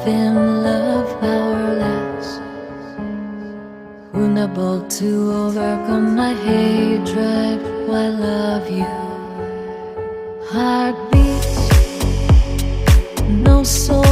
in love powerless, unable to overcome my hatred. I love you. Heartbeats, no soul.